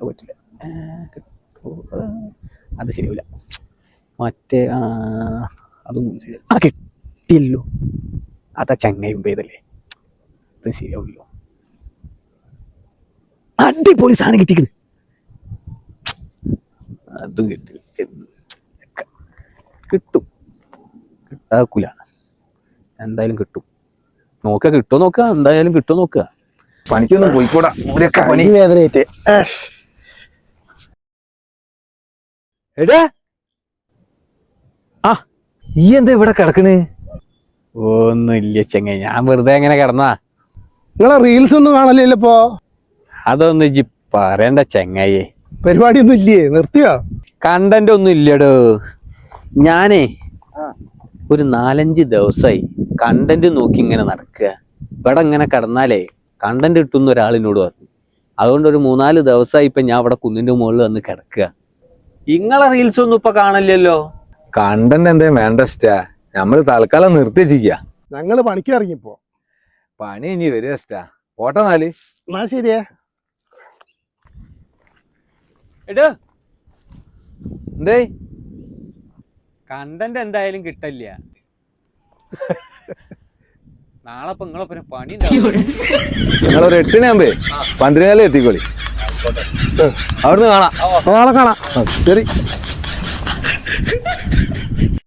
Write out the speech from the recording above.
അത് പറ്റില്ല. അത് ശരിയാവില്ല. മറ്റേ അതൊന്നും ശരിയല്ല. കിട്ടിയല്ലോ. അതാ ചങ്ങായി പോയതല്ലേ, അത് ശരിയാവില്ലോ. അടിപൊളി സാധനം കിട്ടിയത്. അതും കിട്ടി. കിട്ടും, കിട്ടാക്കൂല. എന്തായാലും കിട്ടും. കിട്ടുമോ നോക്കുക. എന്തായാലും കിട്ടുമോ നോക്കുക. പണിക്കൊന്നും പോയിക്കൂടാ. പണി വേദനയായിട്ട്. എടാ, ഈ എന്താ ഇവിടെ കിടക്കണ്? ഒന്നുമില്ല ചെങ്ങായി, ഞാൻ വെറുതെ എങ്ങനെ കിടന്നാ. നിങ്ങളെ റീൽസ് ഒന്നും കാണലില്ല ഇപ്പോ? അതൊന്നും ഇജ്ജ് പറയണ്ട ചെങ്ങായി. പരിപാടിയൊന്നും ഇല്ലേ? നിർത്തിയോ? കണ്ടന്റ് ഒന്നും ഇല്ലടോ. ഞാനേ ഒരു 4-5 ദിവസമായി കണ്ടന്റ് നോക്കി ഇങ്ങനെ നടക്കുക. ഇവിടെ ഇങ്ങനെ കിടന്നാലേ കണ്ടന്റ് കിട്ടുന്ന ഒരാളിനോട് പറഞ്ഞു. അതുകൊണ്ട് ഒരു 3-4 ദിവസമായി ഇപ്പൊ ഞാൻ ഇവിടെ കുന്നിന്റെ മുകളിൽ വന്ന് കിടക്കുക. ഇങ്ങളെ റീൽസ് ഒന്നും ഇപ്പൊ കാണില്ലല്ലോ. കണ്ടന്റ് എന്തേലും വേണ്ട ഇഷ്ടാ. നമ്മള് തൽക്കാലം നിർത്തി വെച്ചിരിക്ക. ഞങ്ങള് പണിക്ക് ഇറങ്ങിപ്പോ. പണി ഇനി വരിക ഇഷ്ടാ. പോട്ടെന്നാല്. എന്നാ ശരിയേ. എടോ, എന്തേ കണ്ടന്റ് എന്തായാലും കിട്ടില്ല. നാളെ ഇപ്പൊ നിങ്ങളൊപ്പം പണി നിങ്ങളൊരു 8 12 എത്തിക്കോളി. അവിടുന്ന് കാണാം. നാളെ കാണാം. ശരി.